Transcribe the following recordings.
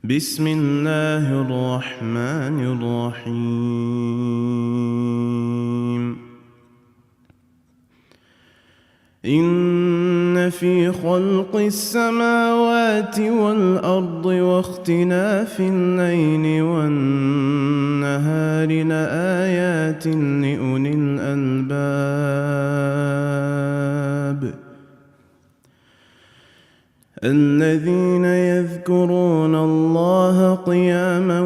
بسم الله الرحمن الرحيم إن في خلق السماوات والأرض واختلاف الليل والنهار لآيات لأولي الألباب الذين يذكرون الله قياما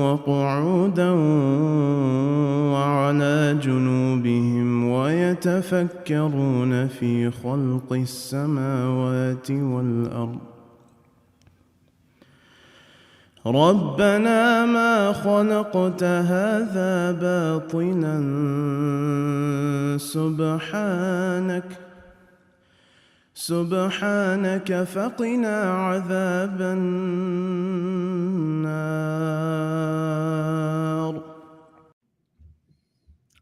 وقعودا وعلى جنوبهم ويتفكرون في خلق السماوات والأرض ربنا ما خلقت هذا باطلا سبحانك فقنا عذاب النار.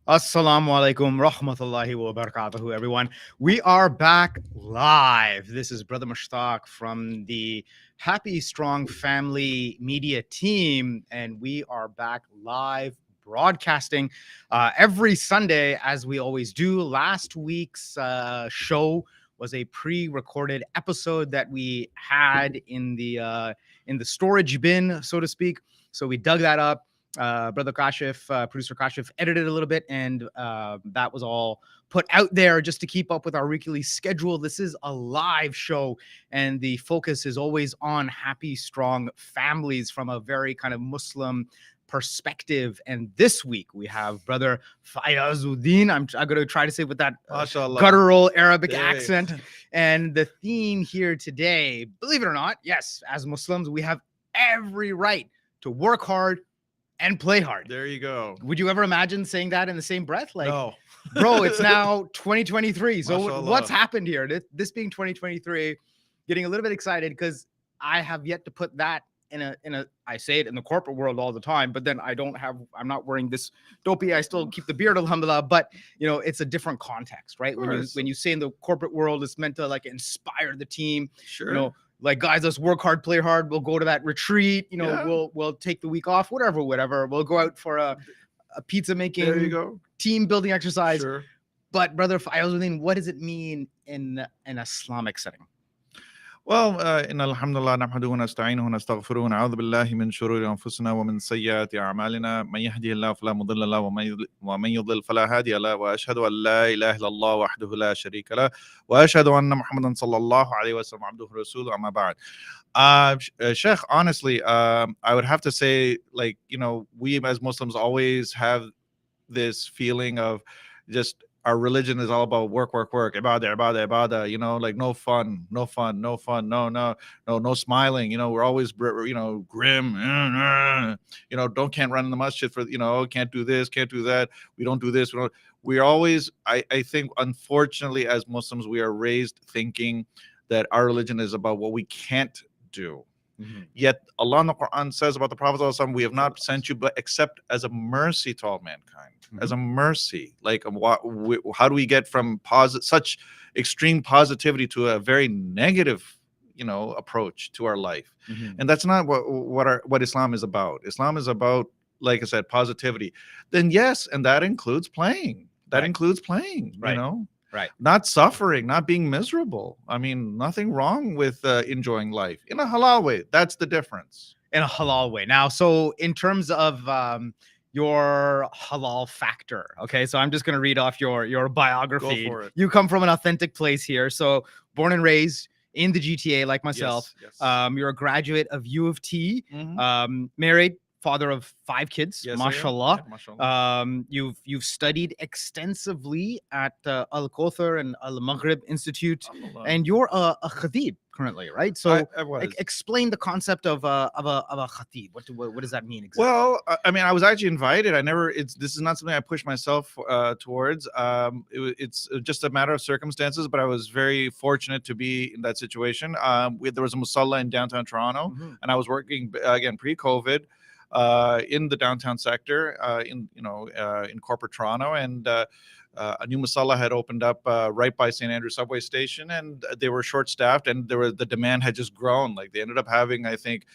Assalamu alaikum rahmatullahi wa barakatuhu, everyone. We are back live. This is Brother Mushtaq from the Happy Strong Family Media team, and we are back live broadcasting every Sunday, as we always do. Last week's show was a pre-recorded episode that we had in the storage bin, so to speak. So we dug that up. Brother Kashif, producer Kashif, edited a little bit, and that was all put out there just to keep up with our weekly schedule. This is a live show, and the focus is always on happy, strong families from a very kind of Muslim perspective. And this week we have Brother Fayyazuddin. I'm going to try to say with that guttural Arabic accent. And the theme here today, believe it or not, yes, as Muslims, we have every right to work hard and play hard. There you go. Would you ever imagine saying that in the same breath? Like, no. Bro, it's now 2023. So Mashallah. What's happened here? This being 2023, getting a little bit excited because I have yet to put that in a I say it in the corporate world all the time, but then I'm not wearing this dopey. I still keep the beard, alhamdulillah, but it's a different context, right? When you say in the corporate world, it's meant to like inspire the team. Sure. Like, guys, let's work hard, play hard. We'll go to that retreat. We'll take the week off, whatever. We'll go out for a pizza making, team building exercise. Sure. But Brother Fayyazuddin, what does it mean in an Islamic setting? Well, إن الحمد لله نحمده ونستعينه ونستغفره ونعوذ بالله من شرور أنفسنا ومن سيئات أعمالنا من يهده الله فلا مضل له ومن يضلل فلا هادي له وأشهد أن لا إله إلا الله وحده لا شريك له وأشهد أن محمدا صلى الله عليه وسلم عبده ورسوله أما بعد. Sheikh, honestly, I would have to say, like, we as Muslims always have this feeling of just our religion is all about work, ibadah, like no fun, no smiling, we're always, grim, can't run in the masjid for, can't do this, can't do that. We don't do this. We're always, I think, unfortunately, as Muslims, we are raised thinking that our religion is about what we can't do. Mm-hmm. Yet Allah in the Quran says about the Prophet ﷺ, we have not sent you but except as a mercy to all mankind. Mm-hmm. As a mercy. Like, how do we get from such extreme positivity to a very negative, approach to our life? Mm-hmm. And that's not what Islam is about. Islam is about, like I said, positivity. Then yes, and that includes playing. Includes playing, Right. Not suffering, not being miserable. I mean, nothing wrong with enjoying life in a halal way. That's the difference. In a halal way. Now, so in terms of your halal factor, okay, so I'm just going to read off your biography. Go for it. You come from an authentic place here. So born and raised in the GTA like myself. Yes. You're a graduate of U of T, mm-hmm. Married, father of 5 kids, yes, mashallah. Yeah, mashallah. You've studied extensively at Al Kothar and Al Maghrib Institute, and you're a Khateeb currently, right? So explain the concept of a Khateeb. What does that mean exactly? Well, I mean, I was actually invited. This is not something I pushed myself towards. It's just a matter of circumstances, but I was very fortunate to be in that situation. There was a musalla in downtown Toronto, mm-hmm. and I was working again pre-COVID. In the downtown sector, in corporate Toronto, and a new musalla had opened up right by St. Andrew subway station, and they were short staffed, and the demand had just grown. Like they ended up having, I think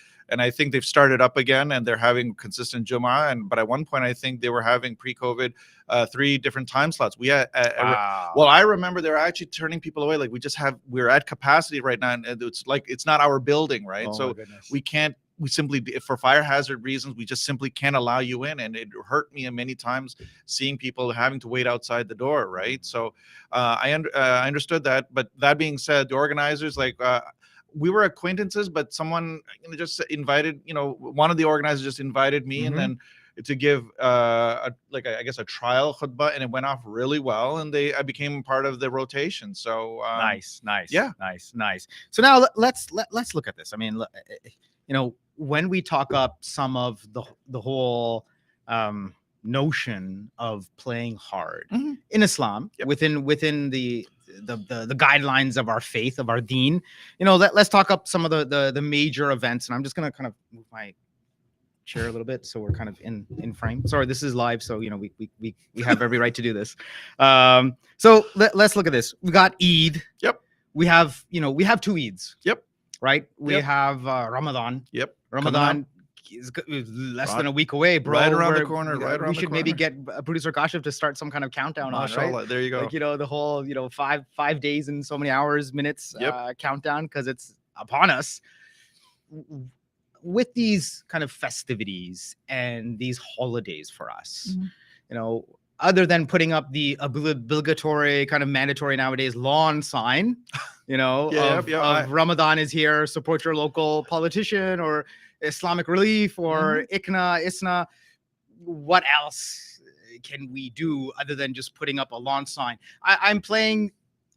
they've started up again, and they're having consistent Jummah. But at one point, I think they were having pre-COVID 3 different time slots. We had, Wow. well, I remember they're actually turning people away. Like we're at capacity right now, and it's like it's not our building, right? Oh, my So goodness. we simply, for fire hazard reasons, we just simply can't allow you in. And it hurt me many times seeing people having to wait outside the door, right? So I understood that. But that being said, the organizers, like we were acquaintances, but someone just invited, one of the organizers just invited me, and then to give I guess a trial khutbah, and it went off really well, and I became part of the rotation. So nice. Yeah. Nice. So now let's look at this. I mean, when we talk up some of the whole notion of playing hard in Islam, Yep. within the guidelines of our faith, of our deen, let's talk up some of the major events. And I'm just gonna kind of move my chair a little bit so we're kind of in frame. Sorry, this is live, so we have every right to do this. So let's look at this. We got Eid. Yep. We have 2 Eids. Yep. Right. We Yep. have Ramadan. Yep. Ramadan is less than a week away, bro. Right around the corner. Right around We the should maybe corner. get producer Kashif to start some kind of countdown on, Mashallah, right? there you go. Like, the whole, 5 days and so many hours, minutes Yep. countdown, because it's upon us. With these kind of festivities and these holidays for us, other than putting up the obligatory kind of mandatory nowadays lawn sign, of Ramadan is here, support your local politician, or Islamic Relief, or ISNA. What else can we do other than just putting up a lawn sign? I'm playing,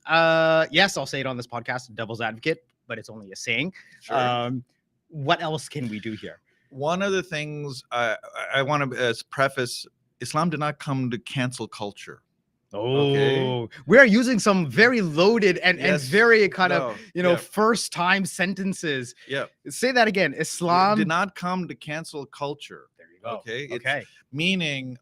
yes, I'll say it on this podcast, devil's advocate, but it's only a saying. Sure. What else can we do here? One of the things I want to preface, Islam did not come to cancel culture. Oh, we're using some very loaded and very kind of first time sentences. Yeah. Say that again. Islam did not come to cancel culture. There you go. Okay. Okay. Meaning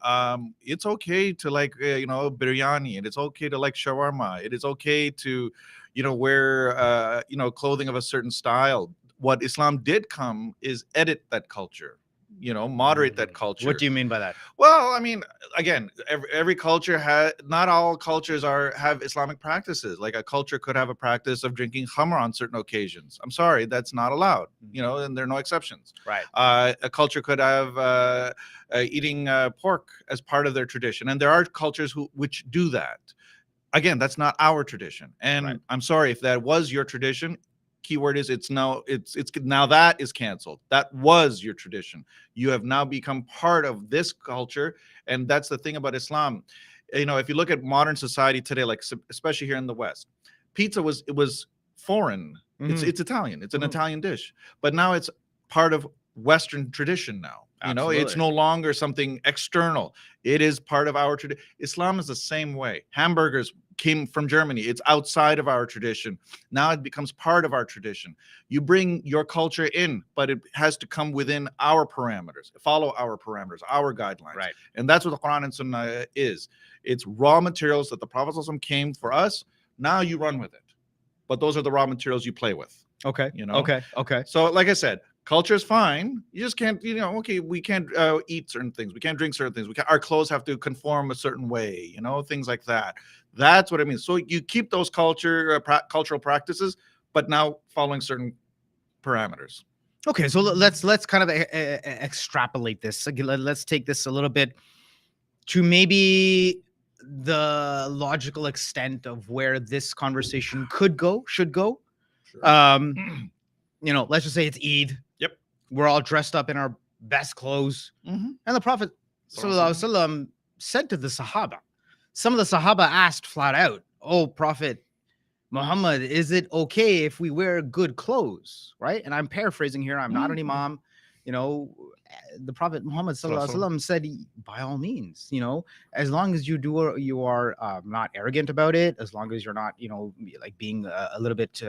it's okay to like biryani, and it's okay to like shawarma. It is okay to wear clothing of a certain style. What Islam did come is edit that culture, moderate that culture. What do you mean by that? Well, I mean, again, every culture not all cultures have Islamic practices. Like a culture could have a practice of drinking khamr on certain occasions. I'm sorry, that's not allowed, and there are no exceptions. Right. A culture could have eating pork as part of their tradition. And there are cultures which do that. Again, that's not our tradition. And Right. I'm sorry if that was your tradition. Keyword is it's now that is canceled. That was your tradition. You have now become part of this culture, and that's the thing about Islam. If you look at modern society today, like especially here in the West, pizza was foreign. It's Italian. It's an Italian dish, but now it's part of Western tradition now. Absolutely. It's no longer something external. It is part of our tradition. Islam is the same way. Hamburgers came from Germany. It's outside of our tradition. Now it becomes part of our tradition. You bring your culture in, but it has to come within our parameters, follow our parameters, our guidelines. Right. And that's what the Quran and Sunnah is. It's raw materials that the Prophet ﷺ came for us. Now you run with it. But those are the raw materials you play with. Okay. Okay. So like I said, culture is fine. You just can't, we can't eat certain things. We can't drink certain things. Our clothes have to conform a certain way, things like that. That's what I mean. So you keep those cultural practices, but now following certain parameters. Okay, so let's kind of extrapolate this. Let's take this a little bit to maybe the logical extent of where this conversation should go. Sure. Let's just say it's Eid. Yep. We're all dressed up in our best clothes. And the Prophet Sallallahu Alaihi Wasallam said to the Sahaba, some of the Sahaba asked flat out, "Oh, Prophet Muhammad, is it okay if we wear good clothes?" Right? And I'm paraphrasing here. I'm not an imam. The Prophet Muhammad Sallallahu Alaihi Wasallam said, by all means, as long as you are not arrogant about it, as long as you're not, like being a little bit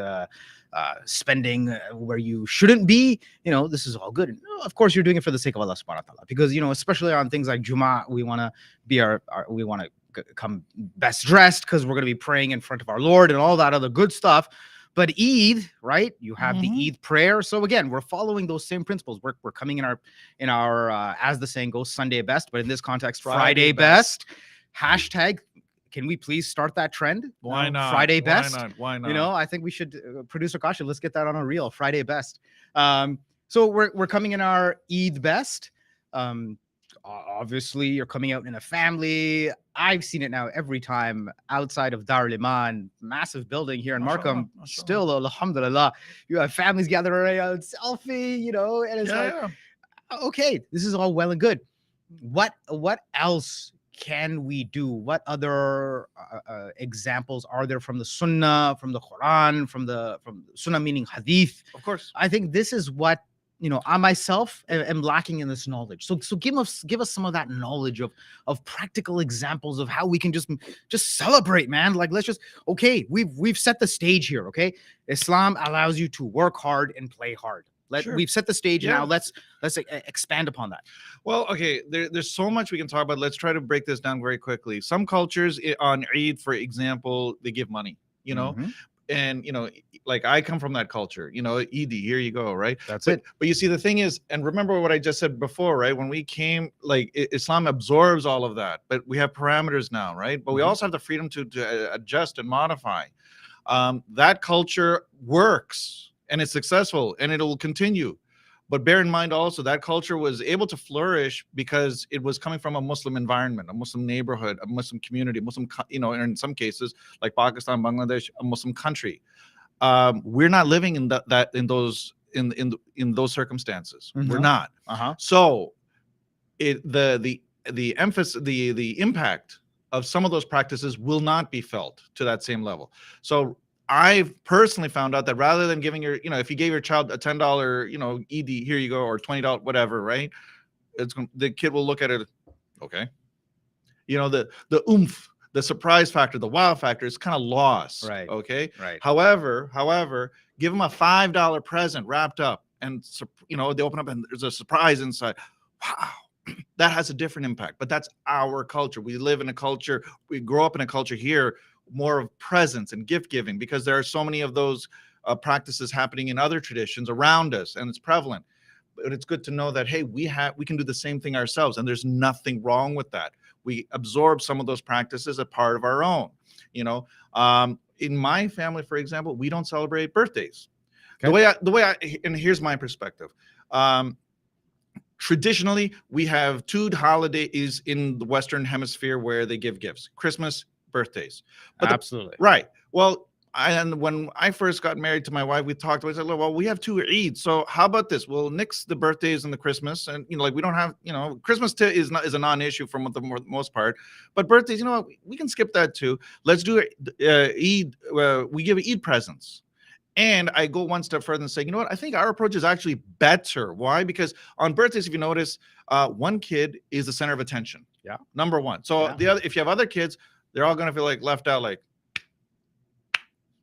spending where you shouldn't be, this is all good. And, of course, you're doing it for the sake of Allah Subhanahu wa Taala, because, especially on things like Jummah, we want to be we want to come best dressed because we're going to be praying in front of our Lord and all that other good stuff. But Eid, right? You have the Eid prayer. So again, we're following those same principles. We're coming in our as the saying goes, Sunday best, but in this context, Friday best. Hashtag. Can we please start that trend? Why not? Friday best. Why not? You know, I think we should producer caution. Let's get that on a reel. Friday best. So we're coming in our Eid best. Obviously, you're coming out in a family. I've seen it now every time outside of Darul Iman, massive building here in Markham. Still, alhamdulillah, you have families gathering around, selfie, you know, and it's okay, this is all well and good. What else can we do? What other examples are there from the Sunnah, from the Quran, from Sunnah meaning Hadith? Of course. I think this is what, you know, I myself am lacking in this knowledge. So give us some of that knowledge of practical examples of how we can just celebrate, man. Like, let's just, okay, we've set the stage here. Okay, Islam allows you to work hard and play hard. We've set the stage. Now let's expand upon that. Well, okay, there's so much we can talk about. Let's try to break this down very quickly. Some cultures on Eid, for example, they give money, you know. And, you know, like I come from that culture, you know, Eid, here you go, right? That's it. But you see, the thing is, and remember what I just said before, right? When we came, like Islam absorbs all of that, but we have parameters now, right? But we also have the freedom to adjust and modify. That culture works and it's successful and it'll continue. But bear in mind also that culture was able to flourish because it was coming from a Muslim environment, a Muslim neighborhood, a Muslim community, Muslim, you know, and in some cases like Pakistan, Bangladesh, a Muslim country. We're not living in in those circumstances. We're not. So the emphasis, the impact of some of those practices will not be felt to that same level. So I've personally found out that rather than giving your, you know, if you gave your child a $10, you know, ED, here you go, or $20, whatever, right? The kid will look at it, okay. You know, the oomph, the surprise factor, the wow factor is kind of lost, right? Okay, right. However, give them a $5 present wrapped up, and you know, they open up and there's a surprise inside. Wow. That has a different impact, but that's our culture. We live in a culture, we grow up in a culture here, more of presents and gift giving, because there are so many of those practices happening in other traditions around us, and it's prevalent. But it's good to know that, hey, we can do the same thing ourselves, and there's nothing wrong with that. We absorb some of those practices as part of our own. You know, in my family, for example, we don't celebrate birthdays. Okay. The way I, and here's my perspective. Traditionally, we have two holidays in the Western Hemisphere where they give gifts: Christmas, birthdays. But absolutely right. Well, and when I first got married to my wife, we talked about it. I said, well, we have two Eids, so how about this? We'll nix the birthdays and the Christmas, and you know, like we don't have, you know, Christmas is a non-issue for the most part, but birthdays, you know what, we can skip that too. Let's do Eid. We give Eid presents. And I go one step further and say, you know what? I think our approach is actually better. Why? Because on birthdays, if you notice, one kid is the center of attention. Yeah. Number one. So the other, if you have other kids, they're all going to feel like left out, like,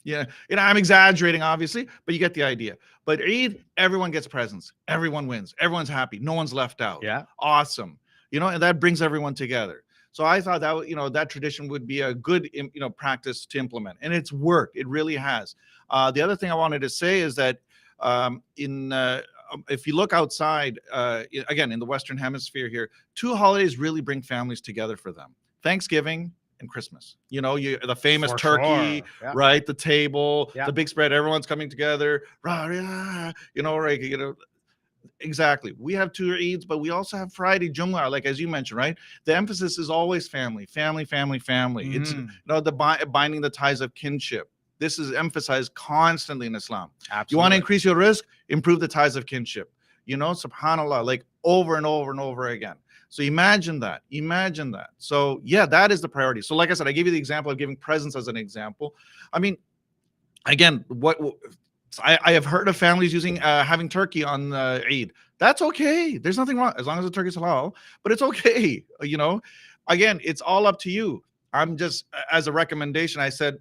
yeah, you know, I'm exaggerating, obviously, but you get the idea. But Eid, everyone gets presents. Everyone wins. Everyone's happy. No one's left out. Yeah. Awesome. You know, and that brings everyone together. So I thought that, you know, that tradition would be a good, you know, practice to implement. And it's worked. It really has. The other thing I wanted to say is that if you look outside, again, in the Western Hemisphere here, two holidays really bring families together for them: Thanksgiving and Christmas. You know, the famous turkey, right? The table, the big spread, everyone's coming together. You know, right? You know, exactly. We have two Eids, but we also have Friday, Jumu'ah, like as you mentioned, right? The emphasis is always family, family, family, family. It's, you know, the binding the ties of kinship. This is emphasized constantly in Islam. Absolutely. You want to increase your risk? Improve the ties of kinship. You know, subhanAllah, like over and over and over again. So imagine that. Imagine that. So yeah, that is the priority. So like I said, I gave you the example of giving presents as an example. I mean, again, I have heard of families using having turkey on Eid. That's okay. There's nothing wrong as long as the turkey's halal. But it's okay. You know, again, it's all up to you. I'm just, as a recommendation, I said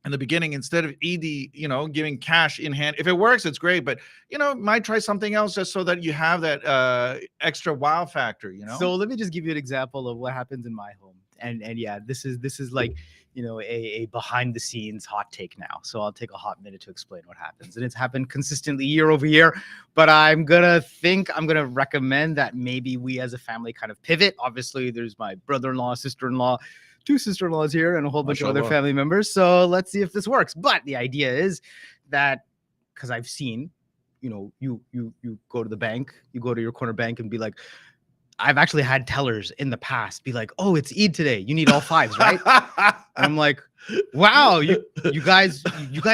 in the beginning, instead of Eid, you know, giving cash in hand, if it works, it's great. But you know, might try something else just so that you have that extra wow factor. You know. So let me just give you an example of what happens in my home. And yeah, this is like, you know, a behind the scenes hot take now. So I'll take a hot minute to explain what happens. And it's happened consistently year over year. But I'm gonna recommend that maybe we as a family kind of pivot. Obviously, there's my brother-in-law, sister-in-law, 2 sister-in-laws here, and a whole bunch of other family members. So let's see if this works. But the idea is that, because I've seen, you know, you go to the bank, you go to your corner bank and be like, I've actually had tellers in the past be like, "Oh, it's Eid today. You need all 5s, right?" And I'm like, "Wow, you guys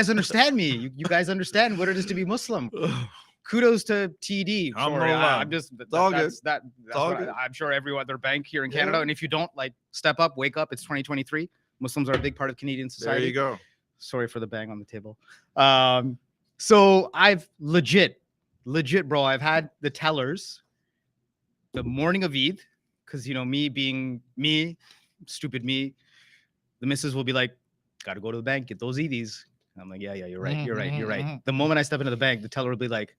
understand me. You guys understand what it is to be Muslim." Kudos to TD. Sorry, I'm just I'm sure every other bank here in Canada. And if you don't, like, step up, wake up. It's 2023. Muslims are a big part of Canadian society. There you go. Sorry for the bang on the table. So I've legit, bro. I've had the tellers the morning of Eid, because, you know, me being me, stupid me, the missus will be like, "Got to go to the bank, get those Eidis." And I'm like, yeah, you're right. The moment I step into the bank, the teller will be like,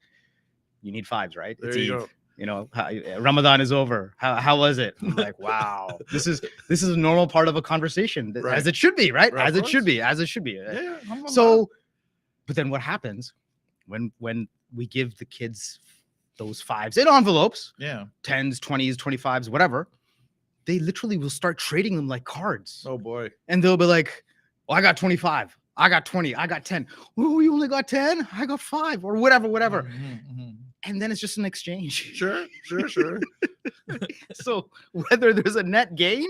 "You need 5s, right? There it's you Eid. go. You know, Ramadan is over. How was it?" I'm like, wow, this is a normal part of a conversation, as it should be, right? As it should be. Yeah. So, but then what happens when we give the kids those 5s in envelopes, 10s, 20s, 25s, whatever, they literally will start trading them like cards. Oh boy. And they'll be like, "Oh, I got 25. I got 20. I got 10. Oh, you only got 10? I got 5," or whatever. And then it's just an exchange. Sure. So whether there's a net gain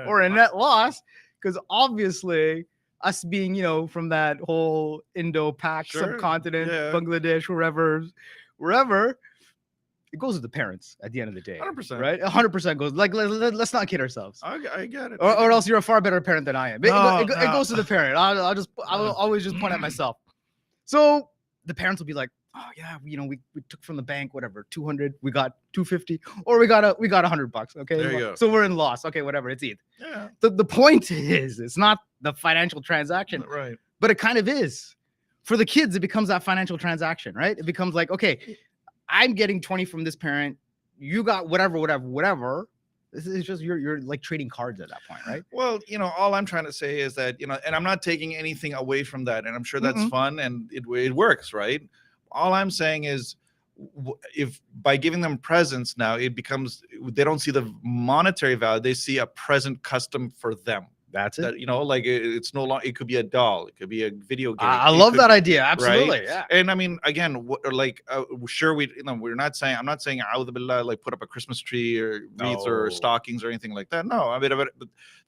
or a net loss, because obviously us being, you know, from that whole Indo-Pak subcontinent, Bangladesh, wherever, it goes to the parents at the end of the day. 100%. Right? 100% goes. Like, let's not kid ourselves. I get it. Or else you're a far better parent than I am. It goes to the parent. I'll always just point at myself. So the parents will be like, "Oh yeah, you know, we took from the bank, whatever, 200, we got 250, or we got $100. Okay, there you go. So we're in loss. Okay, whatever, it's Eid." Yeah. The point is, it's not the financial transaction, right? But But it kind of is. For the kids, it becomes that financial transaction, right? It becomes like, okay, I'm getting 20 from this parent. You got whatever. This is just you're like trading cards at that point, right? Well, you know, all I'm trying to say is that, you know, and I'm not taking anything away from that, and I'm sure that's fun and it works, right? All I'm saying is, if by giving them presents now, it becomes, they don't see the monetary value, they see a present custom for them. That's it. That, you know, like it's no longer, it could be a doll, it could be a video game. I love that idea. Absolutely. Right? Yeah. And I mean, again, sure, we're not saying, I'm not saying A'udhu Billah, like put up a Christmas tree or wreaths or stockings or anything like that. No, I mean, but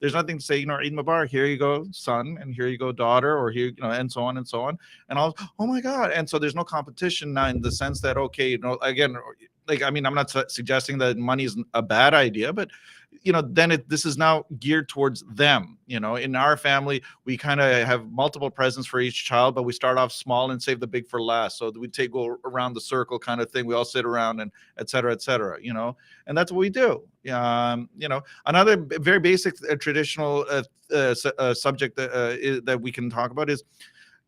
there's nothing to say, you know, Eid Mubarak, here you go, son, and here you go, daughter, or here, you know, and so on and so on. And all, oh my God. And so there's no competition now in the sense that, okay, you know, again, like, I mean, I'm not suggesting that money is a bad idea, but, you know, then this is now geared towards them. You know, in our family, we kind of have multiple presents for each child, but we start off small and save the big for last. So we go around the circle kind of thing. We all sit around and et cetera, you know, and that's what we do. You know, another very basic traditional subject that we can talk about is,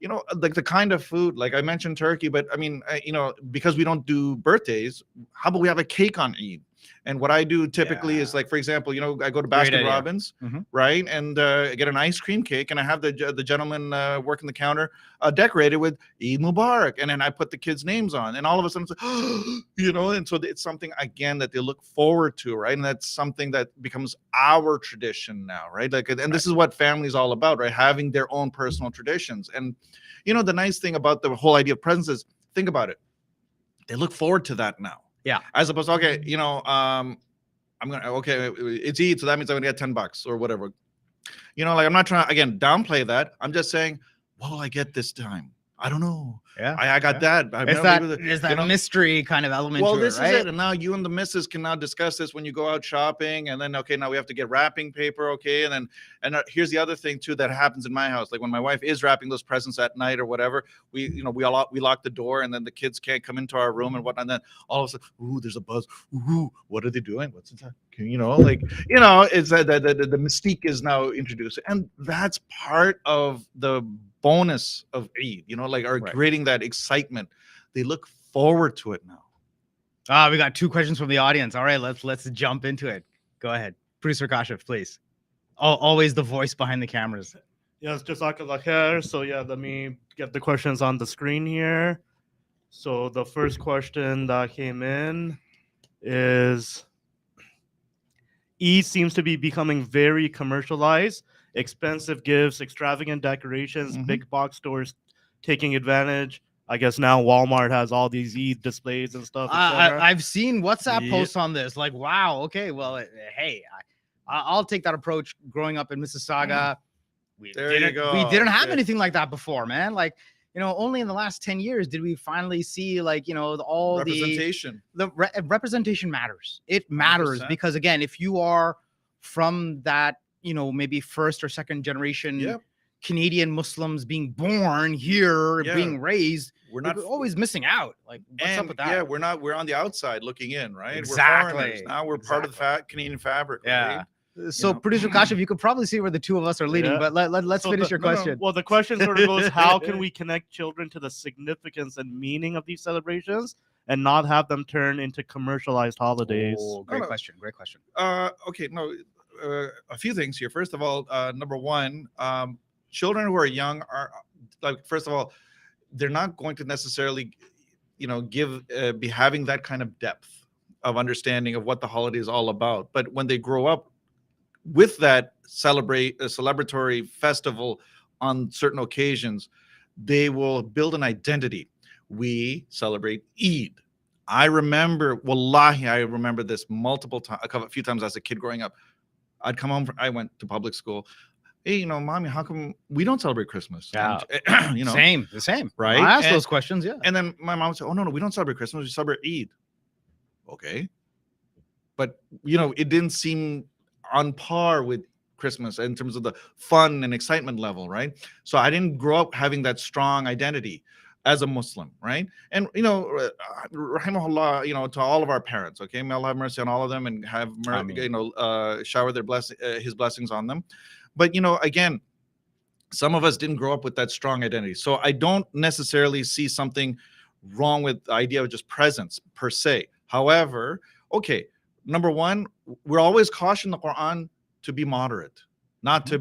you know, like the kind of food, like I mentioned turkey, but I mean, you know, because we don't do birthdays, how about we have a cake on Eid? And what I do typically is, like, for example, you know, I go to Baskin Robbins, right, and I get an ice cream cake, and I have the gentleman working the counter decorated with Eid Mubarak, and then I put the kids' names on, and all of a sudden, it's like, you know, and so it's something again that they look forward to, right, and that's something that becomes our tradition now, right, like, and this is what family is all about, right, having their own personal traditions. And you know, the nice thing about the whole idea of presents is, think about it, they look forward to that now. Yeah. As opposed to, okay, you know, it's Eid, so that means I'm gonna get $10 or whatever. You know, like, I'm not trying to, again, downplay that. I'm just saying, what will I get this time? I don't know. Yeah. I got that. There's that mystery kind of element. Well, to this it, right? is it. And now you and the missus can now discuss this when you go out shopping. And then, okay, now we have to get wrapping paper. Okay. And then, here's the other thing too that happens in my house. Like, when my wife is wrapping those presents at night or whatever, we lock the door, and then the kids can't come into our room and whatnot. And then all of a sudden, ooh, there's a buzz. Ooh, what are they doing? What's inside? You know, like, you know, it's the mystique is now introduced. And that's part of the bonus of Eid, you know, like, are creating that excitement. They look forward to it now. We got 2 questions from the audience. All right, let's jump into it. Go ahead, producer Kashif, please. Always the voice behind the cameras. Yes, Jazakallah khair. So yeah, let me get the questions on the screen here. So the first question that came in is Eid seems to be becoming very commercialized. Expensive gifts, extravagant decorations, big box stores taking advantage. I guess now Walmart has all these Eid displays and stuff, etc. I've seen WhatsApp Yep. posts on this. Like, wow, okay, well, hey, I'll take that approach. Growing up in Mississauga, we There you go. didn't have Good. anything like that before, man. Like, only in the last 10 years did we finally see, like, all Representation. the representation matters. It matters 100%. because, again, if you are from that, maybe first or second generation Yep. Canadian Muslims being born here, Yeah. being raised, We're not you're always missing out. Like, what's up with that? Yeah, we're on the outside looking in, right? Exactly. We're foreigners. Now we're part of the Canadian fabric, Yeah. right? So, Producer Kashif, you could probably see where the two of us are leading, Yeah. but let's So finish your no, no. question. Well, the question sort of goes, how can we connect children to the significance and meaning of these celebrations and not have them turn into commercialized holidays? Oh, great no. question. Great question. Okay, no, a few things here. First of all, number one, children who are young are like, first of all, they're not going to necessarily, be having that kind of depth of understanding of what the holiday is all about. But when they grow up with that celebratory festival on certain occasions, they will build an identity. We celebrate Eid. I remember this multiple times, a few times as a kid growing up. I'd come home. I went to public school. Hey, Mommy, how come we don't celebrate Christmas? Yeah. And, The same. right? I asked And- those questions. Yeah. And then my mom would say, "Oh no, we don't celebrate Christmas. We celebrate Eid." Okay, but it didn't seem on par with Christmas in terms of the fun and excitement level, right? So I didn't grow up having that strong identity as a Muslim, right? And rahimahullah, to all of our parents, okay, may Allah have mercy on all of them and have shower His blessings on them. But again, some of us didn't grow up with that strong identity, so I don't necessarily see something wrong with the idea of just presence per se. However, okay, number one, we're always cautioned in the Quran to be moderate, not to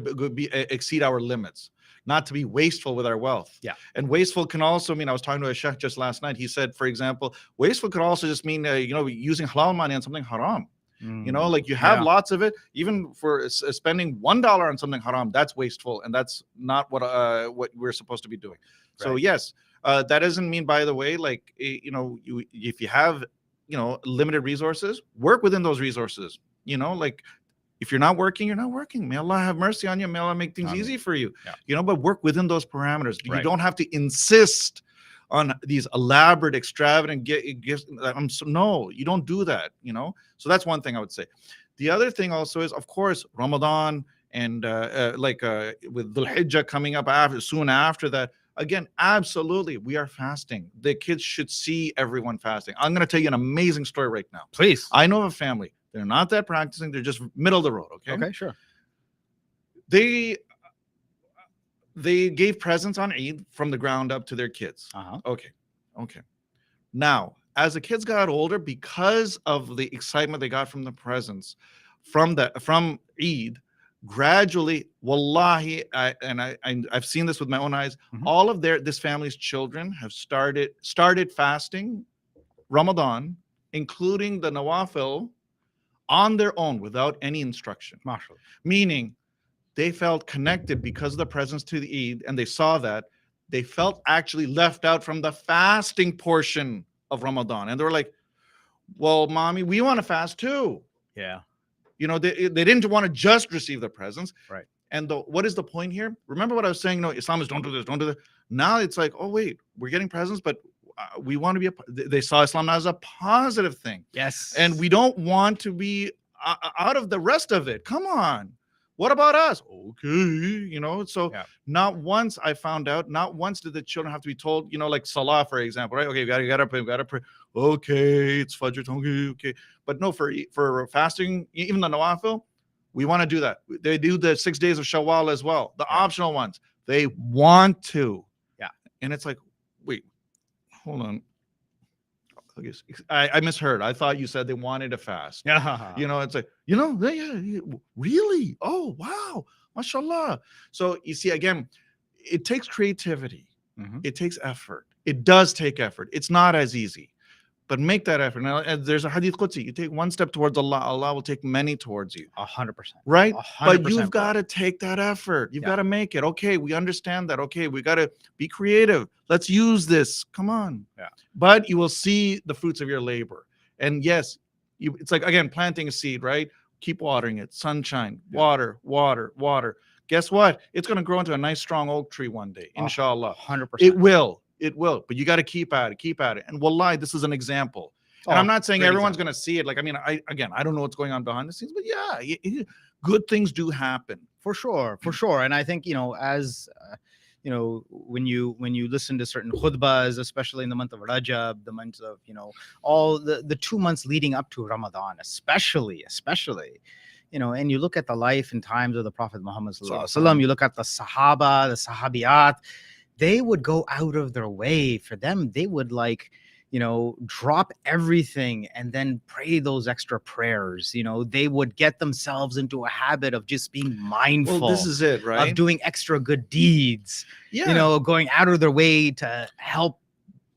exceed our limits, not to be wasteful with our wealth. Yeah. And wasteful can also mean, I was talking to a sheikh just last night. He said, for example, wasteful could also just mean, using halal money on something haram. Like you have lots of it, even for spending $1 on something haram, that's wasteful. And that's not what we're supposed to be doing. Right. So yes, that doesn't mean, by the way, like, if you have, limited resources, work within those resources. Like, if you're not working, you're not working. May Allah have mercy on you. May Allah make things easy for you. Yeah. But work within those parameters. Right. You don't have to insist on these elaborate, extravagant gifts. No, you don't do that. So that's one thing I would say. The other thing also is, of course, Ramadan and with Dhul Hijjah coming up soon after that. Again, absolutely, we are fasting. The kids should see everyone fasting. I'm going to tell you an amazing story right now. Please. I know of a family. They're not that practicing. They're just middle of the road. Okay. Okay, sure. They gave presents on Eid from the ground up to their kids. Okay. Now, as the kids got older, because of the excitement they got from the presents from Eid, gradually, wallahi, I've seen this with my own eyes. All of this family's children have started fasting Ramadan, including the Nawafil, on their own without any instruction. Mashallah. Meaning they felt connected because of the presence to the Eid, and they saw that they felt actually left out from the fasting portion of Ramadan. And they were like, well, Mommy, we want to fast too. Yeah. They didn't want to just receive the presents. Right. And what is the point here? Remember what I was saying? Islamists don't do this, don't do that. Now it's like, oh, wait, we're getting presents, but we want to be they saw Islam as a positive thing. Yes. And we don't want to be out of the rest of it. Come on. What about us? Okay. So not once I found out, not once did the children have to be told, like Salah, for example, right? Okay, you gotta pray, pray. Okay, it's Fajr, okay. But no, for fasting, even the Nawafil, we want to do that. They do the 6 days of Shawwal as well. The optional ones, they want to. Yeah. And it's like, wait, hold on. I misheard. I thought you said they wanted to fast. Yeah. It's like, really? Oh, wow. MashaAllah. So you see, again, it takes creativity. Mhm. It takes effort. It does take effort. It's not as easy, but make that effort. Now, there's a hadith Qudsi. You take one step towards Allah, Allah will take many towards you. 100%. Right? 100%, But you've bro. got to take that effort. You've Yeah. got to make it. Okay, we understand that. Okay, we got to be creative. Let's use this. Come on. Yeah. But you will see the fruits of your labor. And yes, it's like, again, planting a seed, right? Keep watering it. Sunshine, water, water, water. Guess what? It's going to grow into a nice, strong oak tree one day, inshallah. 100%. It will. It will. But you got to keep at it. Keep at it. And wallahi, this is an example. And I'm not saying great everyone's example. going to see it. Like, I mean, I don't know what's going on behind the scenes, but yeah, good things do happen. For sure. And I think, as when you listen to certain khutbahs, especially in the month of Rajab, the month of, all the 2 months leading up to Ramadan, especially, and you look at the life and times of the Prophet Muhammad sallallahu alaihi wasallam, you look at the Sahaba, the Sahabiyat, they would go out of their way. For them, they would drop everything and then pray those extra prayers. They would get themselves into a habit of just being mindful. Well, this is it, right? Of doing extra good deeds. Yeah. Going out of their way to help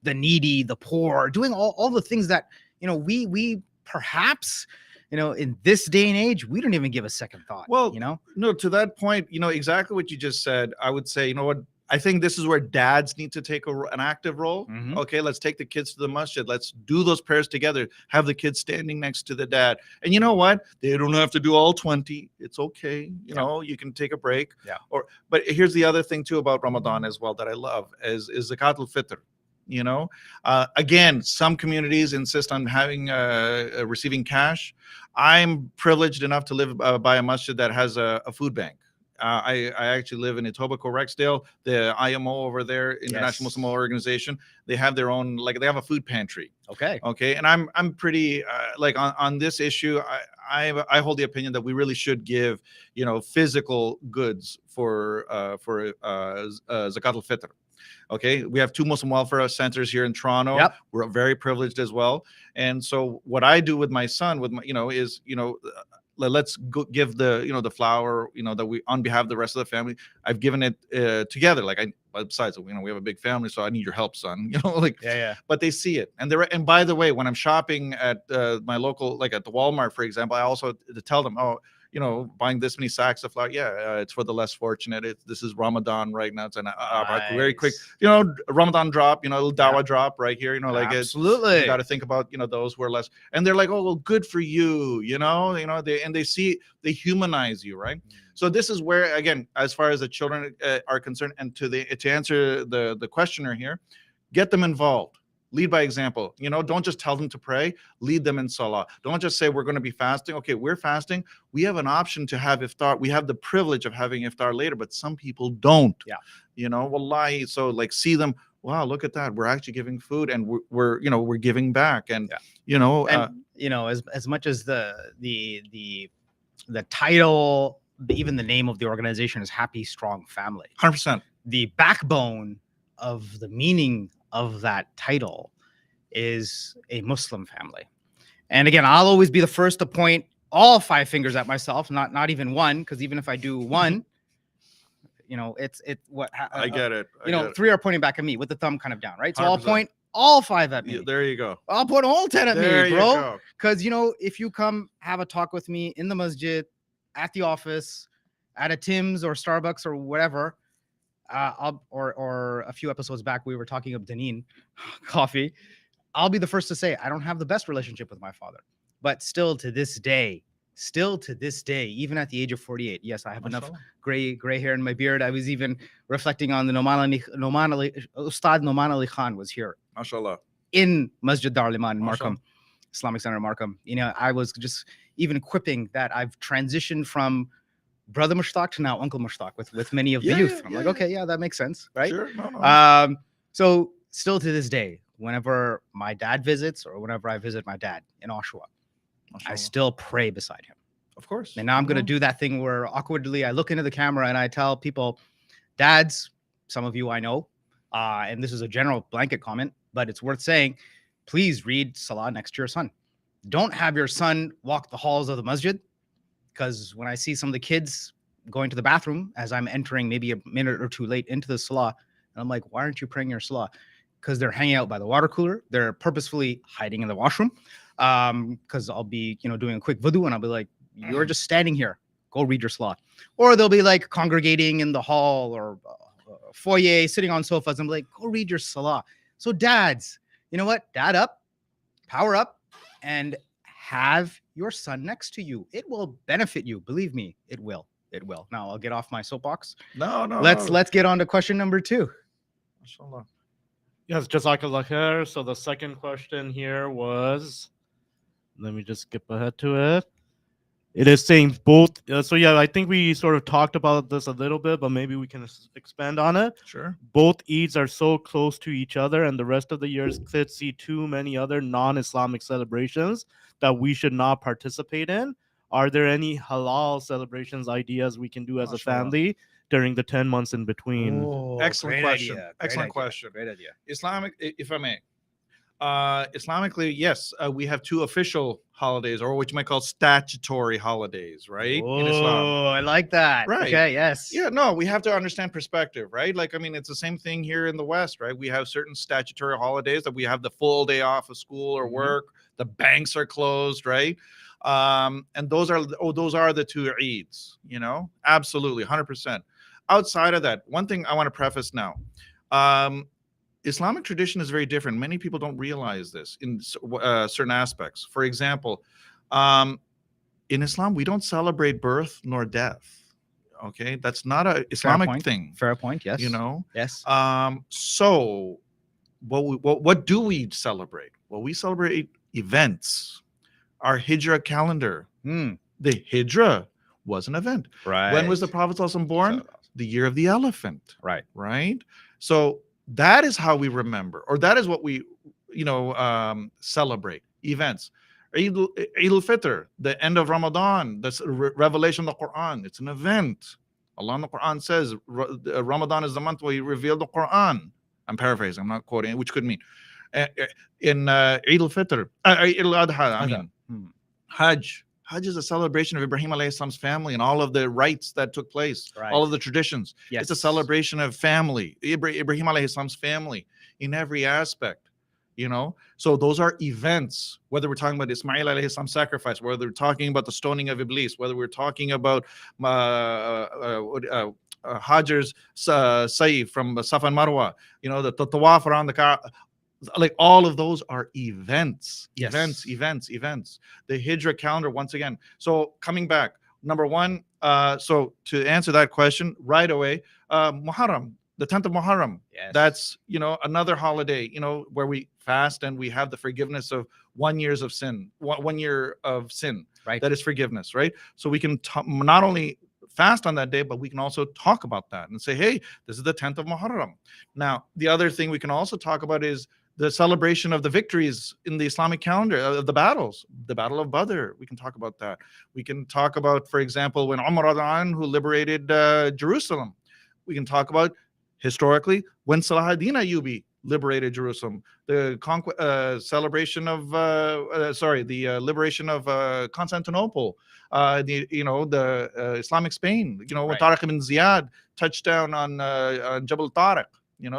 the needy, the poor, doing all the things that, we perhaps, in this day and age, we don't even give a second thought. Well, no, to that point, exactly what you just said. I would say, what? I think this is where dads need to take an active role. Mhm. Okay, let's take the kids to the masjid. Let's do those prayers together. Have the kids standing next to the dad. And you know what? They don't have to do all 20. It's okay. You can take a break. Yeah. But here's the other thing too about Ramadan as well that I love is Zakat al-Fitr. Again, some communities insist on having receiving cash. I'm privileged enough to live by a masjid that has a food bank. I actually live in Etobicoke, Rexdale. The IMO over there, International Muslim Organization, they have their own, they have a food pantry. Okay. And I'm pretty on this issue. I hold the opinion that we really should give physical goods for Zakat al-Fitr. Okay, we have 2 Muslim welfare centers here in Toronto. Yep. We're very privileged as well. And so what I do with my son, is let's go give the flour, that we, on behalf of the rest of the family, I've given it together. Besides, we have a big family, so I need your help, son. But they see it, and by the way, when I'm shopping at my local, at the Walmart, for example, I also tell them, buying this many sacks of flour, it's for the less fortunate. This is Ramadan right now. It's very quick, Ramadan drop, a little dawah drop right here, absolutely. You got to think about those who are less, and they're like, oh well, good for you, they see, they humanize you, right? So this is where, again, as far as the children are concerned, and to answer the questioner here, get them involved. Lead by example. Don't just tell them to pray. Lead them in salah. Don't just say we're going to be fasting. Okay, we're fasting. We have an option to have iftar. We have the privilege of having iftar later, but some people don't. Yeah. Wallahi. So see them. Wow, look at that. We're actually giving food, and we're giving back. And as much as the title, even the name of the organization is Happy Strong Family. 100%. The backbone of the meaning of that title is a Muslim family. And again, I'll always be the first to point all 5 fingers at myself, not even one, because even if I do one, it's what I get it. 3 are pointing back at me with the thumb kind of down, right? So 100%. I'll 100%. point all 5 at me. There you go. I'll point all 10 at There me, you bro. go. Because if you come have a talk with me in the masjid, at the office, at a Tim's or Starbucks or whatever, or a few episodes back, we were talking of Danin coffee. I'll be the first to say I don't have the best relationship with my father, but still to this day, even at the age of 48, yes, I have enough gray hair in my beard. I was even reflecting on the Ustad Noman Ali Khan was here, mashallah, in Masjid Dar al-Iman in Markham, Islamic Center in Markham. I was just even quipping that I've transitioned from Brother Mushtaq to now Uncle Mushtaq with many of the youth. I'm like, okay, that makes sense, right? Sure. No. So still to this day, whenever my dad visits or whenever I visit my dad in Oshawa, I still pray beside him. Of course. And now I'm going to do that thing where awkwardly I look into the camera and I tell people, dads, some of you I know, and this is a general blanket comment, but it's worth saying, please read Salah next to your son. Don't have your son walk the halls of the masjid, because when I see some of the kids going to the bathroom as I'm entering maybe a minute or two late into the Salah, and I'm like, why aren't you praying your Salah? Because they're hanging out by the water cooler. They're purposefully hiding in the washroom. Because I'll be, doing a quick wudu and I'll be like, you're just standing here. Go read your Salah. Or they'll be like congregating in the hall or foyer, sitting on sofas. I'm like, go read your Salah. So dads, you know what? Dad up, power up, and have your son next to you. It will benefit you. Believe me, it will. It will. Now I'll get off my soapbox. No. Let's get on to question number 2. Mashallah. Yes, Jazakallah khair. So the second question here was, let me just skip ahead to it. It is saying both. So yeah, I think we sort of talked about this a little bit, but maybe we can expand on it. Sure. Both Eids are so close to each other, and the rest of the years could see too many other non-Islamic celebrations that we should not participate in. Are there any halal celebrations ideas we can do as a family during the 10 months in between? Oh, Excellent great question. idea. Excellent Great idea. question. Great idea. Islamic, if I may. Islamically, yes, we have 2 official holidays, or what you might call statutory holidays, right? In Islam. Oh, I like that. Right. Okay, yes. Yeah, no, we have to understand perspective, right? Like, I mean, it's the same thing here in the West, right? We have certain statutory holidays that we have the full day off of school or work. The banks are closed, right? And those are the 2 Eids, absolutely, 100%. Outside of that, one thing I want to preface now. Islamic tradition is very different. Many people don't realize this in certain aspects. For example, in Islam, we don't celebrate birth nor death. Okay, that's not an Islamic thing. Fair point. Yes. Yes. So, what do we celebrate? Well, we celebrate events. Our Hijrah calendar. The Hijrah was an event. Right. When was the Prophet ﷺ born? The year of the elephant. Right. Right. So that is how we remember, or that is what we, celebrate events. Eid al-Fitr, the end of Ramadan, that's revelation of the Quran. It's an event. Allah in the Quran says Ramadan is the month where He revealed the Quran. I'm paraphrasing. I'm not quoting, which could mean in Eid al-Fitr, Eid al-Adha. Hajj. Hajj is a celebration of Ibrahim alayhi salam's family and all of the rites that took place, all of the traditions. Yes. It's a celebration of family, Ibrahim alayhi salam's family in every aspect, So those are events, whether we're talking about Ismail alayhi salam's sacrifice, whether we're talking about the stoning of Iblis, whether we're talking about Hajar's sa'i from Safa and Marwa, the tawaf around the Kaaba. Like all of those are events. Yes. Events. The Hijrah calendar, once again. So coming back, number 1, so to answer that question right away, Muharram, the 10th of Muharram. Yes. That's, another holiday, where we fast and we have the forgiveness of 1 year of sin, 1 year of sin. Right. That is forgiveness, right? So we can not only fast on that day, but we can also talk about that and say, hey, this is the 10th of Muharram. Now, the other thing we can also talk about is the celebration of the victories in the Islamic calendar, of the battles, the Battle of Badr. We can talk about that. We can talk about, for example, when Umar who liberated Jerusalem. We can talk about, historically, when Salahuddin Ayyubi liberated Jerusalem. The celebration of, the liberation of Constantinople. The Islamic Spain. When Tariq ibn Ziyad touched down on Jabal Tariq.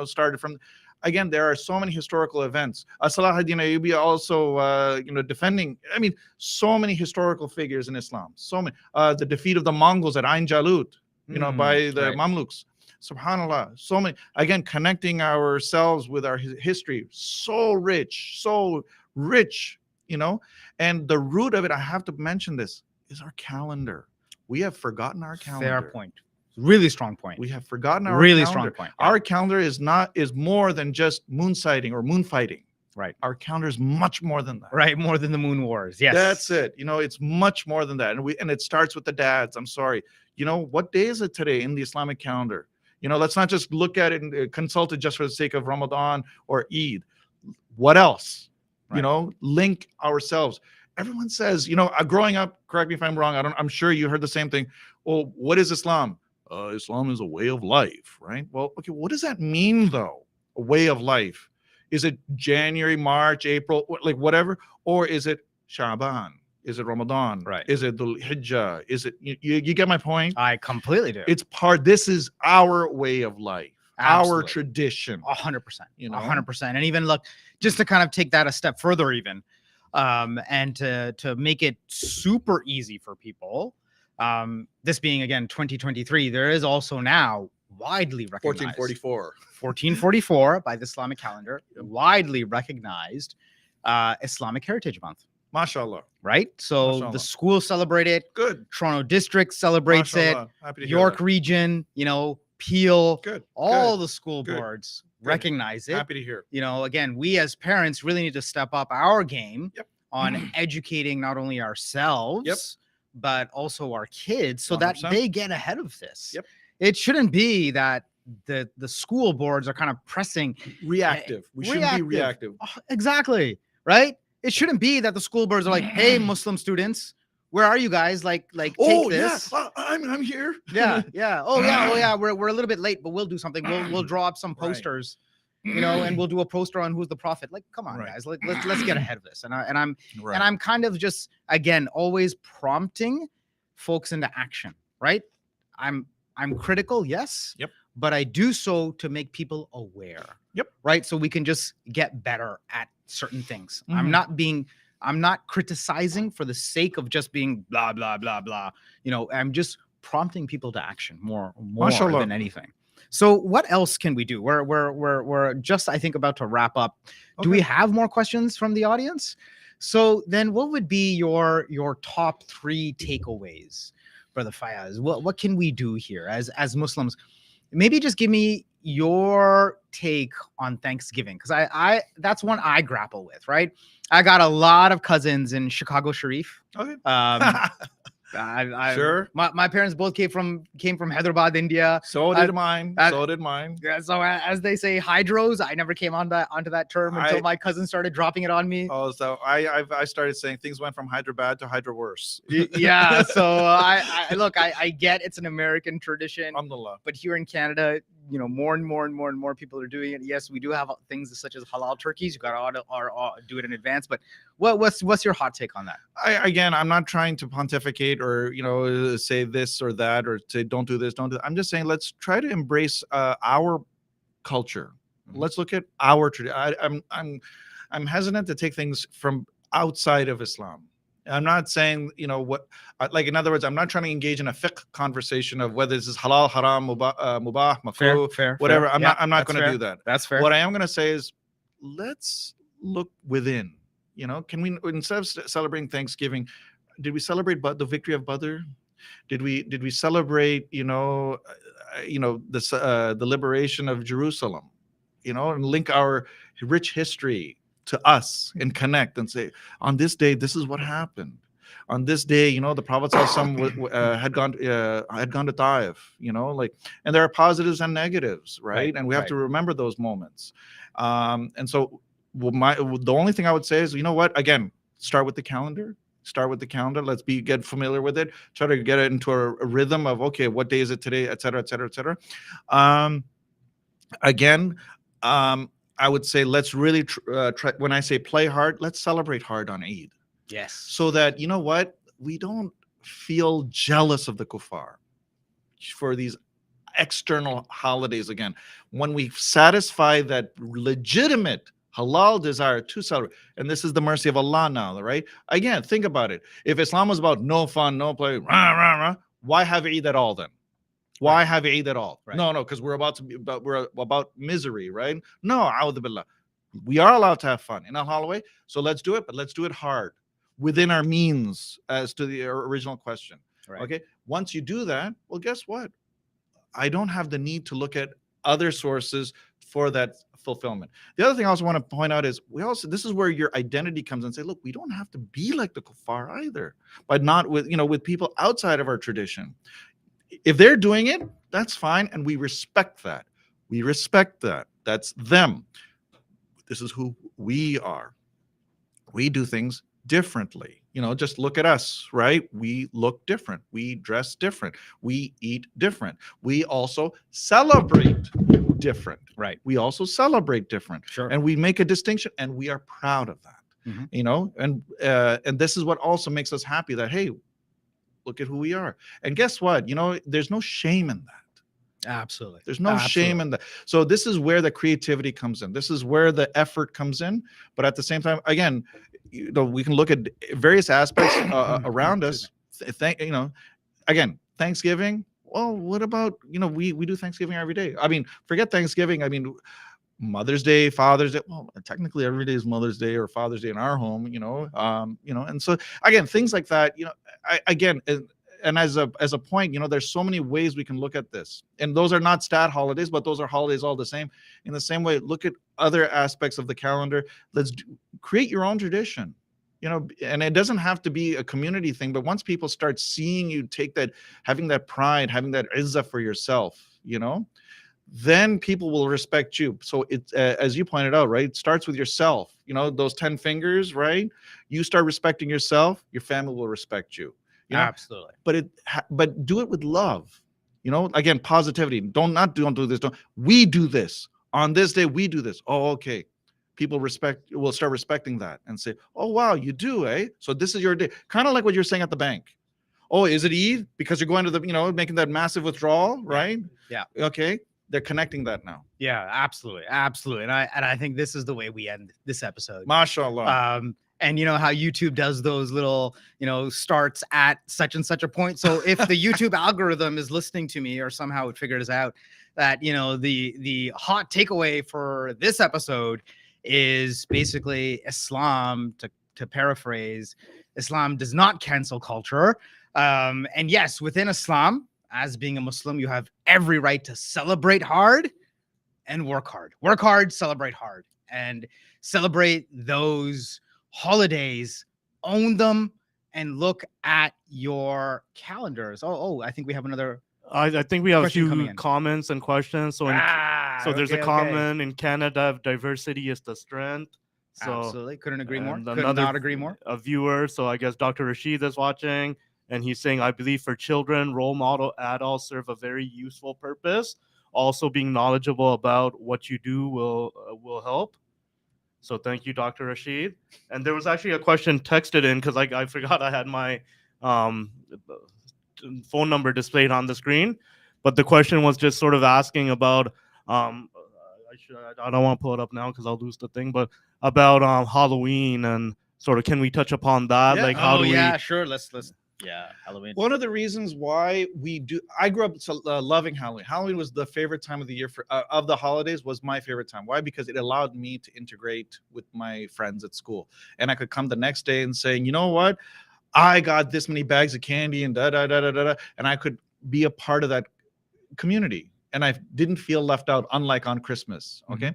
Started from. Again, there are so many historical events. Salahuddin Ayyubi also, defending. I mean, so many historical figures in Islam. So many. The defeat of the Mongols at Ain Jalut, by the Mamluks. Subhanallah. So many. Again, connecting ourselves with our history. So rich. And the root of it, I have to mention this, is our calendar. We have forgotten our calendar. Fair point. Really strong point. We have forgotten our really calendar. Strong point. Yeah. Our calendar is more than just moon sighting or moon fighting. Right. Our calendar is much more than that. Right. More than the moon wars. Yes. That's it. It's much more than that. And it starts with the dads. I'm sorry. What day is it today in the Islamic calendar? Let's not just look at it and consult it just for the sake of Ramadan or Eid. What else? Right. Link ourselves. Everyone says, growing up, correct me if I'm wrong. I'm sure you heard the same thing. Well, what is Islam? Islam is a way of life, right? Well, okay, what does that mean, though? A way of life. Is it January, March, April, like whatever? Or is it Sha'ban? Is it Ramadan? Right. Is it Dhul Hijjah? Is it, you get my point? I completely do. It's this is our way of life, our Absolutely. tradition. 100%. You know? 100%. And even look, just to kind of take that a step further, even, and to make it super easy for people. This being again 2023, there is also now widely recognized 1444 by the Islamic calendar, widely recognized Islamic Heritage Month. MashaAllah. Right? So MashaAllah. the schools celebrate it. Good. Toronto District celebrates MashaAllah. Happy to it. hear York that. region, Peel, Good. all Good. the school Good. boards Good. recognize it. Happy to hear. Again, we as parents really need to step up our game Yep. on educating not only ourselves, Yep. but also our kids so that 100%. they get ahead of this. Yep. It shouldn't be that the school boards are kind of pressing Reactive. We shouldn't be reactive. Exactly. Right? It shouldn't be that the school boards are like, hey, Muslim students, where are you guys? Like take this. Yeah, I'm here. Yeah. Oh yeah. We're a little bit late, but we'll do something. We'll draw up some Right. posters, and we'll do a poster on who's the prophet. Like, come on, Right. guys. Let's get ahead of this. And I'm Right. and I'm kind of just again always prompting folks into action, right? I'm critical, yes. Yep. But I do so to make people aware. Yep. Right. So we can just get better at certain things. Mhm. I'm not criticizing for the sake of just being blah blah blah blah. I'm just prompting people to action more MashaAllah. than anything. So what else can we do? We're just I think about to wrap up. Do we Okay. have more questions from the audience? So then what would be your top 3 takeaways, Brother Fayaz? What can we do here as Muslims? Maybe just give me your take on Thanksgiving, because I that's one I grapple with, right? I got a lot of cousins in Chicago Sharif. Okay. I Sure. My parents both came from Hyderabad, India. So did mine. So did mine. Yeah, so as they say, hydros. I never came onto that term until my cousin started dropping it on me. Oh, so I started saying things went from Hyderabad to Hydra worse. Yeah. So I look, I get it's an American tradition, Alhamdulillah. but here in Canada, more and more people are doing it. Yes, we do have things such as halal turkeys. You got to do it in advance. But what's your hot take on that? I'm not trying to pontificate or say this or that or say don't do this, don't do that. I'm just saying let's try to embrace our culture. Mhm. Let's look at our tradition. I'm hesitant to take things from outside of Islam. I'm not saying like in other words, I'm not trying to engage in a fiqh conversation of whether this is halal, haram, mubah, makruh, Fair, whatever. fair. I'm Yeah, not that's going to fair. do that. That's fair. What I am going to say is let's look within. Can we, instead of celebrating Thanksgiving, did we celebrate the victory of Badr? Did we celebrate the liberation of Jerusalem? And link our rich history to us and connect and say, on this day, this is what happened. On this day, the Prophet had gone to Taif, and there are positives and negatives, right? And we have to remember those moments. And so the only thing I would say is, again, start with the calendar. Let's get familiar with it. Try to get it into a rhythm of, okay, what day is it today, et cetera, et cetera, et cetera. I would say let's really try. When I say play hard, let's celebrate hard on Eid. Yes. So that, we don't feel jealous of the kuffar for these external holidays. Again, when we satisfy that legitimate halal desire to celebrate, and this is the mercy of Allah now, right? Again, think about it. If Islam was about no fun, no play, why have Eid at all then? Why have Eid at all? Right. No, because we're about misery, right? No, a'udhu billah. We are allowed to have fun in a halal way, so let's do it, but let's do it hard, within our means, as to the original question. Right. Okay, once you do that, well, guess what? I don't have the need to look at other sources for that fulfillment. The other thing I also want to point out is this is where your identity comes and say, look, we don't have to be like the kuffar either, but not with people outside of our tradition. If they're doing it, that's fine, and we respect that. That's them. This is who we are. We do things differently. Just look at us, right? We look different. We dress different. We eat different. We also celebrate different. Right. We also celebrate different. Sure. And we make a distinction, and we are proud of that. Mhm. You know, and this is what also makes us happy that, hey, look at who we are. And guess what? You know, there's no shame in that. Absolutely. There's no shame in that. So this is where the creativity comes in. This is where the effort comes in. But at the same time, again, you know, we can look at various aspects around us. You know, again, Thanksgiving. Well, what about, you know, we do Thanksgiving every day. I mean, forget Thanksgiving. I mean, Mother's Day, Father's Day. Well, technically every day is Mother's Day or Father's Day in our home, you know. And so again, things like that, you know, and as a point, you know, there's so many ways we can look at this. And those are not stat holidays, but those are holidays all the same. In the same way, look at other aspects of the calendar. Create your own tradition. You know, and it doesn't have to be a community thing, but once people start seeing you take that, having that pride, having that izzah for yourself, you know, then people will respect you. So it, as you pointed out, right, it starts with yourself. You know, those 10 fingers, right? You start respecting yourself, your family will respect you. You know? Absolutely. But do it with love. You know, again, positivity. Don't do this. We do this on this day. We do this. Oh, okay. People will start respecting that and say, oh wow, you do, eh? So this is your day. Kind of like what you're saying at the bank. Oh, is it Eid? Because you're going to the, you know, making that massive withdrawal, right? Yeah. Okay. They're connecting that now. Yeah, absolutely. Absolutely. And I think this is the way we end this episode. MashaAllah. And you know how YouTube does those little, you know, starts at such and such a point. So if the YouTube algorithm is listening to me or somehow it figures out that, you know, the hot takeaway for this episode is basically Islam, to paraphrase, Islam does not cancel culture. And yes, within Islam, as being a Muslim, you have every right to celebrate hard and work hard. Work hard, celebrate hard, and celebrate those holidays, own them, and look at your calendars. Oh, I think we have another. I think we have a question coming few in. comments and questions. So there's a comment in Canada: diversity is the strength. So Absolutely, couldn't agree more. and Could another- not agree more. A viewer, so I guess Dr. Rashid is watching, and he's saying, I believe for children, role model adults serve a very useful purpose. Also, being knowledgeable about what you do will help. So thank you, Dr. Rashid. And there was actually a question texted in because I forgot I had my phone number displayed on the screen, but the question was just sort of asking about I don't want to pull it up now because I'll lose the thing, but about Halloween and sort of, can we touch upon that? Yeah. Like how do we? Yeah, sure. Let's Halloween. One of the reasons why I grew up loving Halloween. Halloween was the favorite time of the year of the holidays, was my favorite time. Why? Because it allowed me to integrate with my friends at school. And I could come the next day and say, you know what? I got this many bags of candy and and I could be a part of that community. And I didn't feel left out, unlike on Christmas. Okay.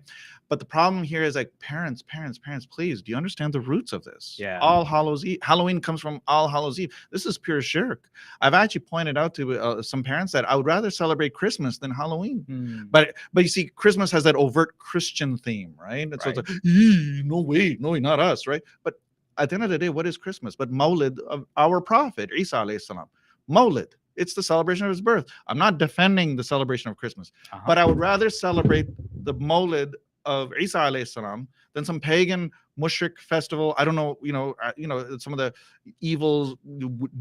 But the problem here is, like, parents, please, do you understand the roots of this? Yeah. All Hallows Eve. Halloween comes from All Hallows Eve. This is pure shirk. I've actually pointed out to some parents that I would rather celebrate Christmas than Halloween. But you see, Christmas has that overt Christian theme, right? And so it's like, no way, no, not us, right? But at the end of the day, what is Christmas? But Mawlid of our prophet, Isa alayhi salam. Mawlid. It's the celebration of his birth. I'm not defending the celebration of Christmas, but I would rather celebrate the Mawlid of Isa alayhi salam than some pagan mushrik festival. I don't know, some of the evil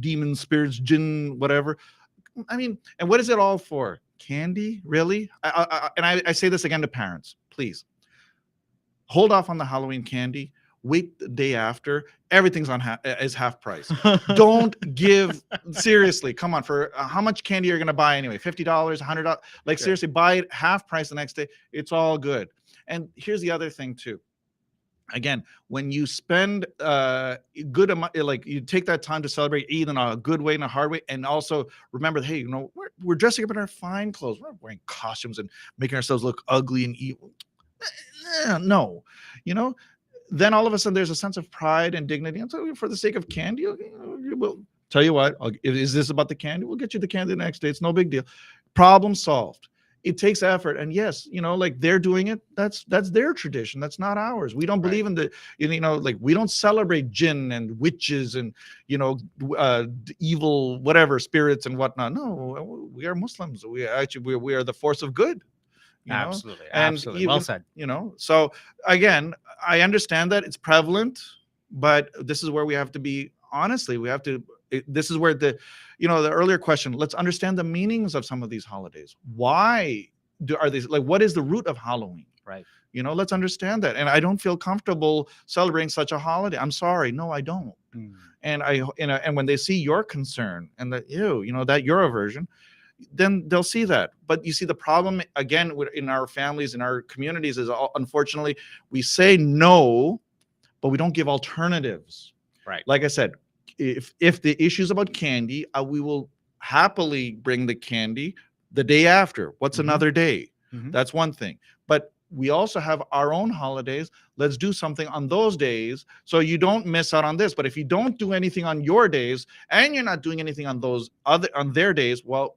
demon spirits, jinn, whatever. I mean, and what is it all for? Candy, really? I say this again to parents, please hold off on the Halloween candy. Wait the day after. Everything's is half price. Don't give, seriously, come on, for how much candy you're going to buy anyway? $50, $100. Like, sure. Seriously, buy it half price the next day. It's all good. And here's the other thing too. Again, when you spend good amount, like, you take that time to celebrate Eid in a good way and a hard way, and also remember, hey, we're dressing up in our fine clothes. We're not wearing costumes and making ourselves look ugly and evil. No, then all of a sudden there's a sense of pride and dignity. And so, for the sake of candy, we'll tell you what, is this about the candy? We'll get you the candy the next day. It's no big deal. Problem solved. It takes effort. And yes, like, they're doing it. That's their tradition. That's not ours. We don't believe in like, we don't celebrate jinn and witches and, evil, whatever, spirits and whatnot. No, we are Muslims. We are the force of good. you know? Absolutely. And Absolutely. Well even, said. you know, so again, I understand that it's prevalent, but this is where we have to be, honestly, this is where the earlier question, let's understand the meanings of some of these holidays. Why are these, like, what is the root of Halloween? Right. Let's understand that. And I don't feel comfortable celebrating such a holiday. I'm sorry. No, I don't. And and when they see your concern and that, that your aversion, then they'll see that. But you see, the problem again in our families, in our communities, is unfortunately we say no, but we don't give alternatives. Right. Like I said, if the issue is about candy, we will happily bring the candy the day after. What's another day? That's one thing. But we also have our own holidays. Let's do something on those days so you don't miss out on this. But if you don't do anything on your days and you're not doing anything on their days, well,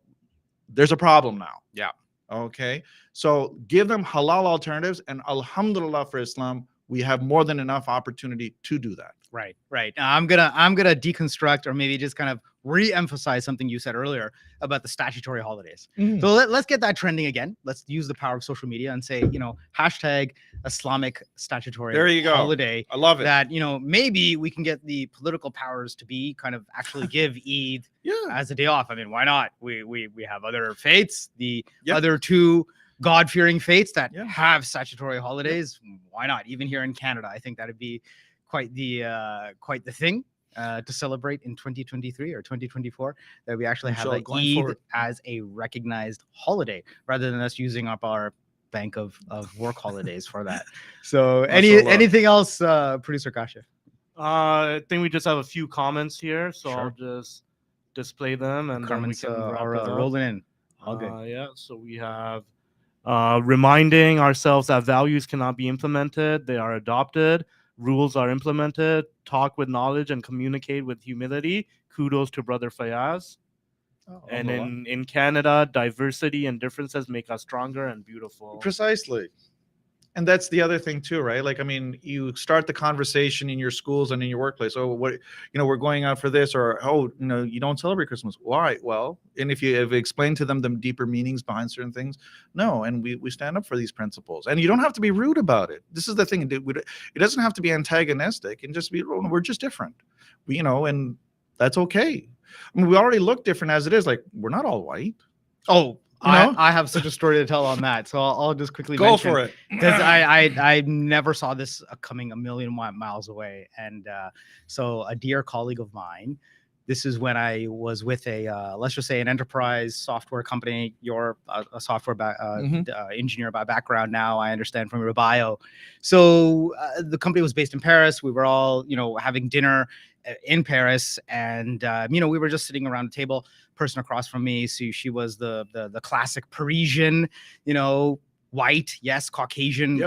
there's a problem now. Yeah. Okay. So give them halal alternatives, and alhamdulillah for Islam, we have more than enough opportunity to do that. Right. Right. Now, I'm gonna deconstruct, or maybe just kind of re-emphasize something you said earlier about the statutory holidays. So let's get that trending again. Let's use the power of social media and say, hashtag Islamic statutory There you go. holiday. I love it. That, maybe we can get the political powers to be kind of actually give Eid as a day off. I mean, why not? We have other faiths, the other two God-fearing faiths that have statutory holidays. Why not? Even here in Canada, I think that'd be quite the thing to celebrate in 2023 or 2024, that we actually have Eid as a recognized holiday rather than us using up our bank of work holidays for that. So anything else, Producer Kashif? I think we just have a few comments here, so I'll just display them and comments then we can are rolling in. All good. Yeah, so we have reminding ourselves that values cannot be implemented, they are adopted. Rules are implemented. Talk with knowledge and communicate with humility. Kudos to Brother Fayaz. And in Canada, diversity and differences make us stronger and beautiful. Precisely. And that's the other thing too, right? Like, I mean, you start the conversation in your schools and in your workplace. Oh, what, we're going out for this, or, oh, you don't celebrate Christmas. Why? Well, and if you have explained to them the deeper meanings behind certain things, no. And we stand up for these principles, and you don't have to be rude about it. This is the thing. It doesn't have to be antagonistic, and just be, we're just different, and that's okay. I mean, we already look different as it is. Like, we're not all white. Oh, I have such a story to tell on that, so I'll just quickly go for it, because I never saw this coming a million miles away. And so a dear colleague of mine, this is when I was with let's just say an enterprise software company. You're a software engineer by background now, I understand from your bio. So the company was based in Paris. We were all having dinner in Paris, and we were just sitting around the table. Person across from me, so she was the classic Parisian, white, yes, Caucasian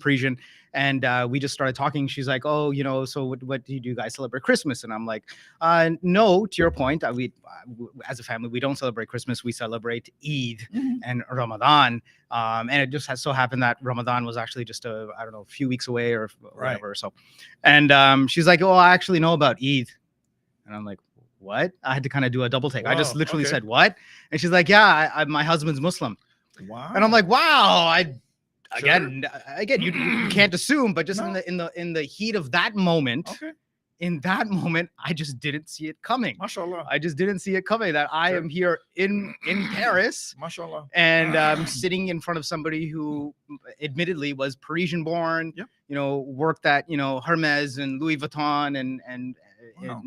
Parisian, and we just started talking. She's like, oh, so what do you guys celebrate Christmas? And I'm like, no, to your point, we as a family, we don't celebrate Christmas. We celebrate Eid and Ramadan, and it just has so happened that Ramadan was actually just a few weeks away or whatever. Right. So, and she's like, oh, I actually know about Eid, and I'm like, what? I had to kind of do a double take. Wow, I just literally said, what? And she's like, yeah, my husband's Muslim. Wow. And I'm like, wow. Again, you can't assume, but just in the heat of that moment, in that moment, I just didn't see it coming. Mashallah. I just didn't see it coming that I am here in Paris. Mashallah. And sitting in front of somebody who admittedly was Parisian born, worked at, Hermes and Louis Vuitton and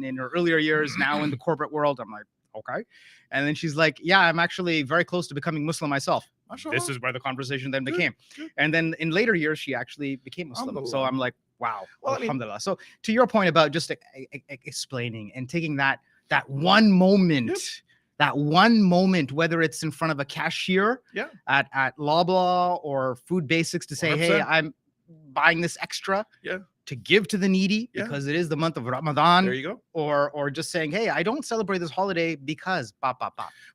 in her earlier years, now in the corporate world. I'm like, okay. And then she's like, yeah, I'm actually very close to becoming Muslim myself. This is where the conversation then became. And then in later years, she actually became Muslim. So I'm like, wow. Well, alhamdulillah. So to your point about just explaining and taking that one moment, whether it's in front of a cashier at Loblaw or Food Basics to say, hey, I'm buying this extra to give to the needy because it is the month of Ramadan. There you go. Or just saying, hey, I don't celebrate this holiday because But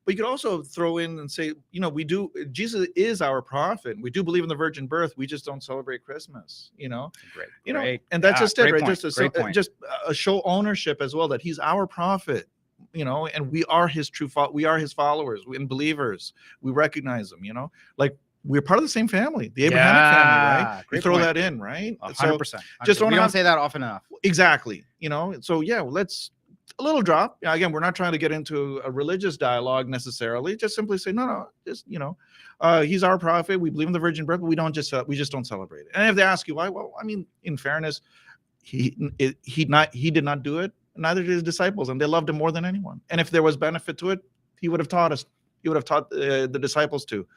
you could also throw in and say, we do, Jesus is our prophet. We do believe in the virgin birth. We just don't celebrate Christmas, Great. And that's just it, right? Point. Just show ownership as well, that he's our prophet. And we are his we are his followers and believers. We recognize him, like we're part of the same family, the Abrahamic family, right? Yeah, You great throw point. that in, right? 100%. just don't we don't have- say that often enough. Exactly. You know, so yeah, let's a little drop. Yeah, again, we're not trying to get into a religious dialogue necessarily. Just simply say, no, just he's our prophet. We believe in the virgin birth, but we just don't celebrate it. And if they ask you why, well, I mean, in fairness, he did not do it. Neither did his disciples, and they loved him more than anyone. And if there was benefit to it, he would have taught us. He would have taught the disciples to,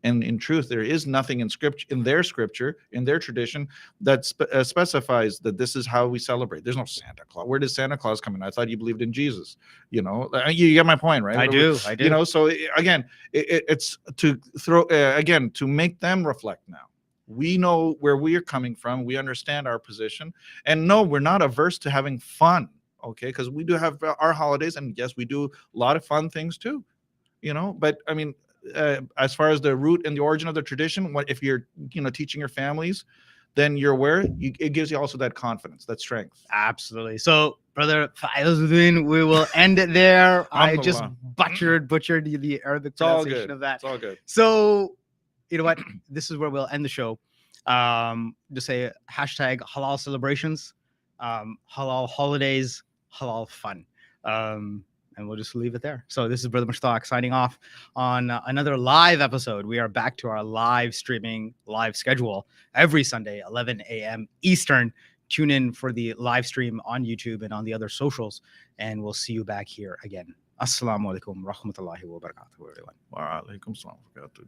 and in truth, there is nothing in their scripture, in their tradition, that specifies that this is how we celebrate. There's no Santa Claus. Where does Santa Claus come in? I thought you believed in Jesus. You get my point, right? I do. So again, it's to throw again to make them reflect now. We know where we are coming from. We understand our position, and no, we're not averse to having fun. Okay, because we do have our holidays, and yes, we do a lot of fun things too. But I mean, as far as the root and the origin of the tradition, if you're teaching your families, then you're aware. It gives you also that confidence, that strength. Absolutely. So, Brother Fayyazuddin, we will end it there. I just butchered the Arabic pronunciation of that. It's all good. So, you know what? This is where we'll end the show. Just say hashtag halal celebrations, halal holidays, halal fun. And we'll just leave it there. So this is Brother Mushtaq signing off on another live episode. We are back to our live streaming, live schedule every Sunday, 11 a.m. Eastern. Tune in for the live stream on YouTube and on the other socials. And we'll see you back here again. Assalamu alaikum rahmatullahi wa barakatuh, everyone. Wa alaikum salam wa barakatuh.